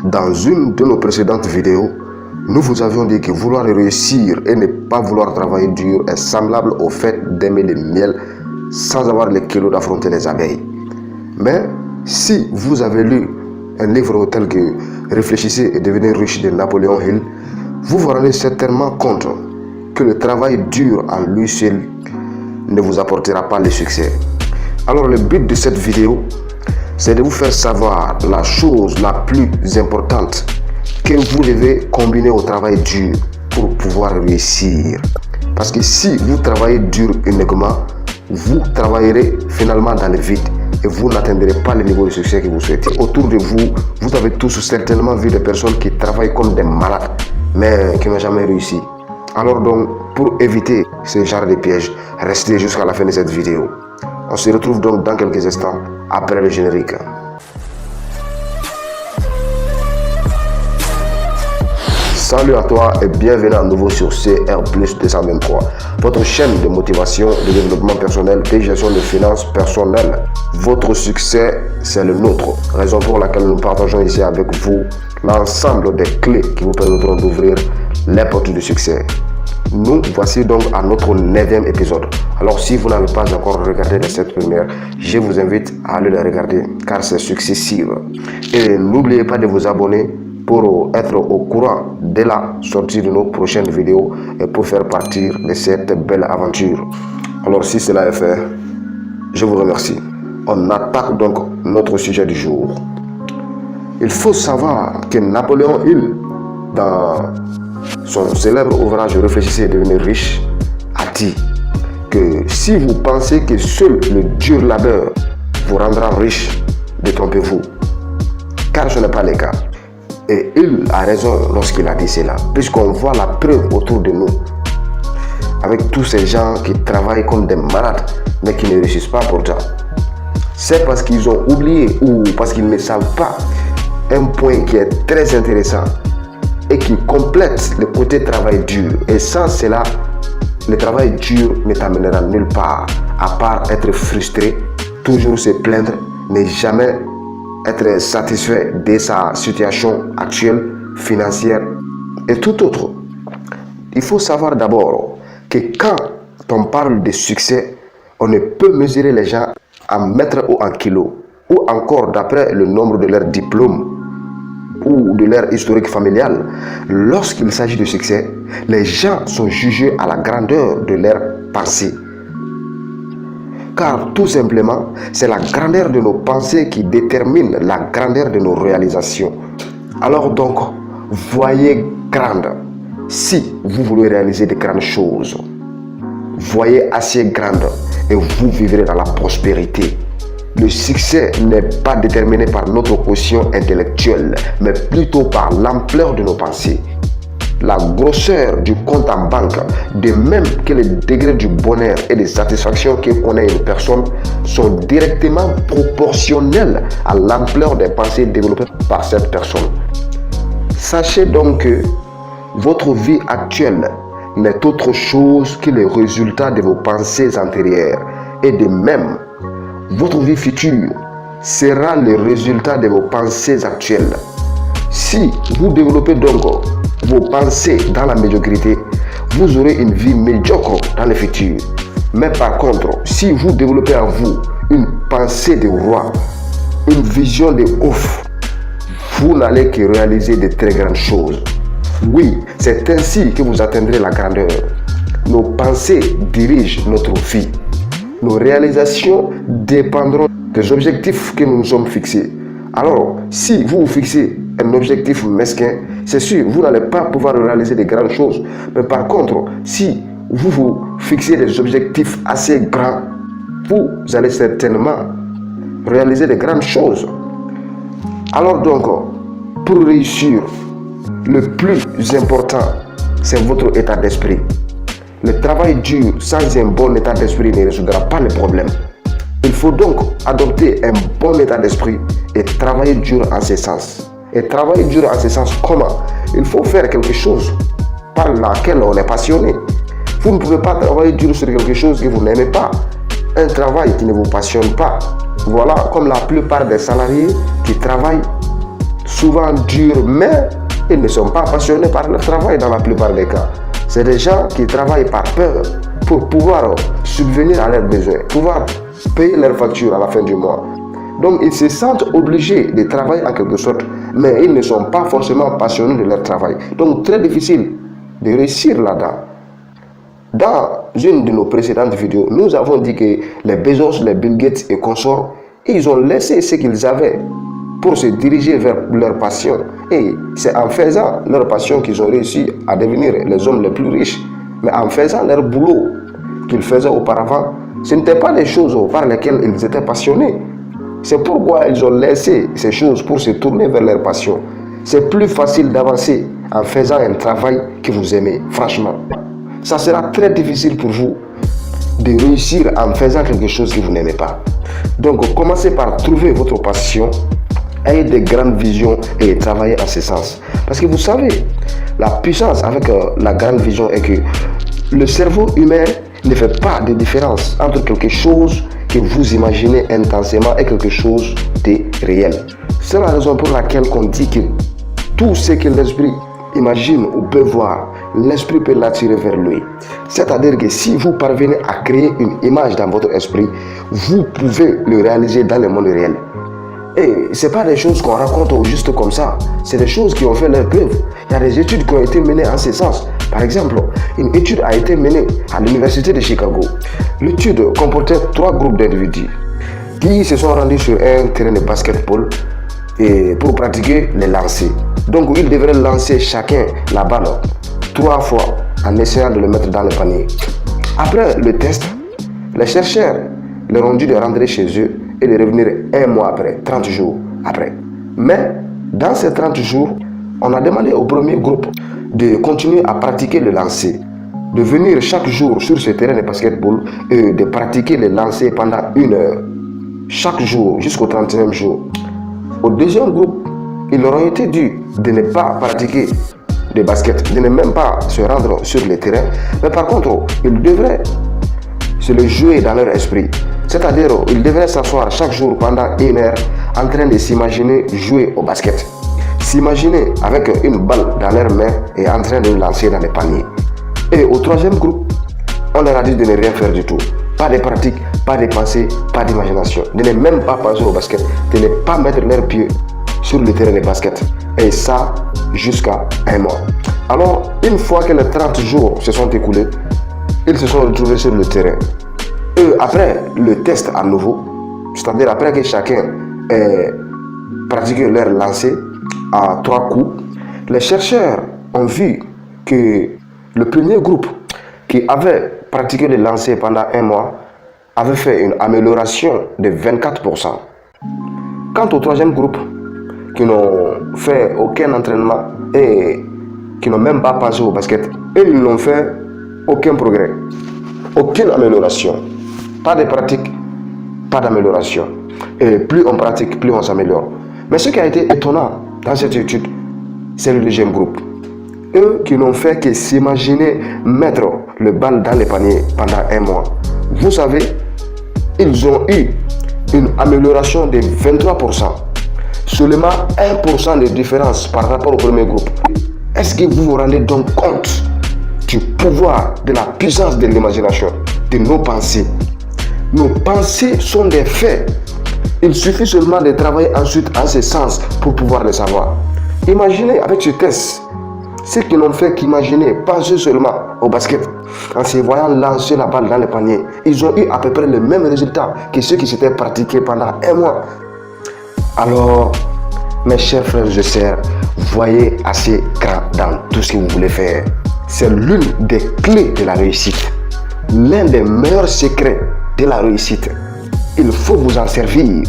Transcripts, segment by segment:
Dans une de nos précédentes vidéos, nous vous avions dit que vouloir réussir et ne pas vouloir travailler dur est semblable au fait d'aimer le miel sans avoir les kilos d'affronter les abeilles. Mais si vous avez lu un livre tel que Réfléchissez et devenez riche de Napoléon Hill, vous vous rendez certainement compte que le travail dur en lui seul ne vous apportera pas le succès. Alors le but de cette vidéo, c'est de vous faire savoir la chose la plus importante que vous devez combiner au travail dur pour pouvoir réussir. Parce que si vous travaillez dur uniquement, vous travaillerez finalement dans le vide et vous n'atteindrez pas le niveau de succès que vous souhaitez. Autour de vous, vous avez tous certainement vu des personnes qui travaillent comme des malades, mais qui n'ont jamais réussi. Alors donc, pour éviter ce genre de pièges, restez jusqu'à la fin de cette vidéo. On se retrouve donc dans quelques instants après le générique. Salut à toi et bienvenue à nouveau sur CR Plus 223, votre chaîne de motivation, de développement personnel et gestion de finances personnelles. Votre succès, c'est le nôtre, raison pour laquelle nous partageons ici avec vous l'ensemble des clés qui vous permettront d'ouvrir les portes du succès. Nous voici donc à notre 9e épisode. Alors si vous n'avez pas encore regardé les 7 premières, je vous invite à aller les regarder car c'est successif. Et n'oubliez pas de vous abonner pour être au courant de la sortie de nos prochaines vidéos et pour faire partie de cette belle aventure. Alors si cela est fait, je vous remercie. On attaque donc notre sujet du jour. Il faut savoir que Napoléon Hill, dans son célèbre ouvrage Réfléchissez et devenez riche, a dit que si vous pensez que seul le dur labeur vous rendra riche, détrompez-vous, car ce n'est pas le cas. Et il a raison lorsqu'il a dit cela, puisqu'on voit la preuve autour de nous, avec tous ces gens qui travaillent comme des malades, mais qui ne réussissent pas pourtant. C'est parce qu'ils ont oublié ou parce qu'ils ne savent pas un point qui est très intéressant et qui complète le côté travail dur. Et sans cela, le travail dur ne t'amènera nulle part, à part être frustré, toujours se plaindre, mais jamais être satisfait de sa situation actuelle, financière et tout autre. Il faut savoir d'abord que quand on parle de succès, on ne peut mesurer les gens en mètres ou en kilos, ou encore d'après le nombre de leurs diplômes ou de leur historique familial. Lorsqu'il s'agit de succès, les gens sont jugés à la grandeur de leur pensée. Car tout simplement, c'est la grandeur de nos pensées qui détermine la grandeur de nos réalisations. Alors donc, voyez grande. Si vous voulez réaliser de grandes choses, voyez assez grande et vous vivrez dans la prospérité. Le succès n'est pas déterminé par notre quotient intellectuel, mais plutôt par l'ampleur de nos pensées. La grosseur du compte en banque, de même que le degré du bonheur et de satisfaction que connaît une personne, sont directement proportionnels à l'ampleur des pensées développées par cette personne. Sachez donc que votre vie actuelle n'est autre chose que le résultat de vos pensées antérieures. Et de même, votre vie future sera le résultat de vos pensées actuelles. Si vous développez donc vos pensées dans la médiocrité, vous aurez une vie médiocre dans le futur. Mais par contre, si vous développez en vous une pensée de roi, une vision de ouf, vous n'allez que réaliser de très grandes choses. Oui, c'est ainsi que vous atteindrez la grandeur. Nos pensées dirigent notre vie. Nos réalisations dépendront des objectifs que nous nous sommes fixés. Alors, si vous vous fixez un objectif mesquin, c'est sûr, vous n'allez pas pouvoir réaliser de grandes choses. Mais par contre, si vous vous fixez des objectifs assez grands, vous allez certainement réaliser de grandes choses. Alors donc, pour réussir, le plus important, c'est votre état d'esprit. Le travail dur sans un bon état d'esprit ne résoudra pas le problème. Il faut donc adopter un bon état d'esprit et travailler dur en ce sens. Et travailler dur en ce sens, comment? Il faut faire quelque chose par laquelle on est passionné. Vous ne pouvez pas travailler dur sur quelque chose que vous n'aimez pas. Un travail qui ne vous passionne pas. Voilà comme la plupart des salariés qui travaillent souvent durs, mais ils ne sont pas passionnés par leur travail dans la plupart des cas. C'est des gens qui travaillent par peur pour pouvoir subvenir à leurs besoins, pouvoir payer leurs factures à la fin du mois. Donc ils se sentent obligés de travailler en quelque sorte, mais ils ne sont pas forcément passionnés de leur travail. Donc très difficile de réussir là-dedans. Dans une de nos précédentes vidéos, nous avons dit que les Bezos, les Bill Gates et consorts, ils ont laissé ce qu'ils avaient pour se diriger vers leur passion. Et c'est en faisant leur passion qu'ils ont réussi à devenir les hommes les plus riches. Mais en faisant leur boulot qu'ils faisaient auparavant, ce n'étaient pas les choses par lesquelles ils étaient passionnés. C'est pourquoi ils ont laissé ces choses pour se tourner vers leur passion. C'est plus facile d'avancer en faisant un travail que vous aimez, franchement. Ça sera très difficile pour vous de réussir en faisant quelque chose que vous n'aimez pas. Donc, commencez par trouver votre passion, ayez de grandes visions et travaillez en ce sens. Parce que vous savez, la puissance avec la grande vision est que le cerveau humain ne fait pas de différence entre quelque chose que vous imaginez intensément et quelque chose de réel. C'est la raison pour laquelle on dit que tout ce que l'esprit imagine ou peut voir, l'esprit peut l'attirer vers lui. C'est-à-dire que si vous parvenez à créer une image dans votre esprit, vous pouvez le réaliser dans le monde réel. Et ce n'est pas des choses qu'on raconte juste comme ça, c'est des choses qui ont fait leur preuve. Il y a des études qui ont été menées en ce sens. Par exemple, une étude a été menée à l'université de Chicago. L'étude comportait 3 groupes d'individus qui se sont rendus sur un terrain de basketball et pour pratiquer les lancers. Donc ils devraient lancer chacun la balle 3 fois en essayant de le mettre dans le panier. Après le test, les chercheurs leur ont dit de rentrer chez eux et de revenir un mois après, 30 jours après. Mais dans ces 30 jours, on a demandé au premier groupe de continuer à pratiquer le lancer, de venir chaque jour sur ce terrain de basketball et de pratiquer le lancer pendant 1 heure, chaque jour jusqu'au 31e jour. Au deuxième groupe, il leur a été dit de ne pas pratiquer de basket, de ne même pas se rendre sur le terrain, mais par contre, ils devraient se le jouer dans leur esprit. C'est-à-dire, ils devraient s'asseoir chaque jour pendant 1 heure en train de s'imaginer jouer au basket. S'imaginer avec une balle dans leurs mains et en train de lancer dans les paniers. Et au troisième groupe, on leur a dit de ne rien faire du tout. Pas de pratique, pas de pensée, pas d'imagination. De ne même pas penser au basket, de ne pas mettre leurs pieds sur le terrain de basket. Et ça, jusqu'à 1 mois. Alors, une fois que les 30 jours se sont écoulés, ils se sont retrouvés sur le terrain. Et après le test à nouveau, c'est-à-dire après que chacun ait pratiqué leur lancer à 3 coups, les chercheurs ont vu que le premier groupe qui avait pratiqué le lancer pendant 1 mois avait fait une amélioration de 24%. Quant au troisième groupe, qui n'ont fait aucun entraînement et qui n'ont même pas pensé au basket, ils n'ont fait aucun progrès, aucune amélioration. Pas de pratique, pas d'amélioration. Et plus on pratique, plus on s'améliore. Mais ce qui a été étonnant dans cette étude, c'est le deuxième groupe. Eux qui n'ont fait que s'imaginer mettre le bal dans les paniers pendant 1 mois. Vous savez, ils ont eu une amélioration de 23%. Seulement 1% de différence par rapport au premier groupe. Est-ce que vous vous rendez donc compte du pouvoir, de la puissance de l'imagination, de nos pensées? Nos pensées sont des faits. Il suffit seulement de travailler ensuite en ce sens pour pouvoir les savoir. Imaginez avec ce test, ceux qui n'ont fait qu'imaginer, penser seulement au basket, en se voyant lancer la balle dans le panier, ils ont eu à peu près le même résultat que ceux qui s'étaient pratiqués pendant 1 mois. Alors, mes chers frères et sœurs, voyez assez grand dans tout ce que vous voulez faire. C'est l'une des clés de la réussite. L'un des meilleurs secrets de la réussite. Il faut vous en servir.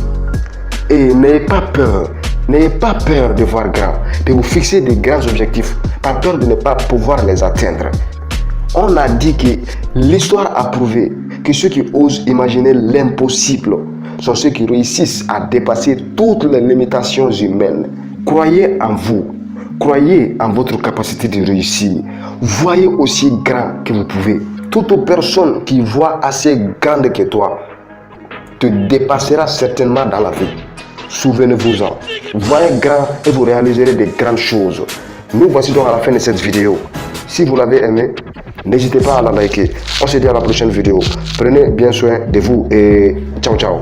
Et n'ayez pas peur. N'ayez pas peur de voir grand, de vous fixer de grands objectifs, pas peur de ne pas pouvoir les atteindre. On a dit que l'histoire a prouvé que ceux qui osent imaginer l'impossible sont ceux qui réussissent à dépasser toutes les limitations humaines. Croyez en vous, croyez en votre capacité de réussir. Voyez aussi grand que vous pouvez. Toute personne qui voit assez grande que toi te dépassera certainement dans la vie. souvenez-vous-en. Voyez grand et vous réaliserez de grandes choses. Nous voici donc à la fin de cette vidéo. Si vous l'avez aimé, n'hésitez pas à la liker. On se dit à la prochaine vidéo. Prenez bien soin de vous et ciao ciao.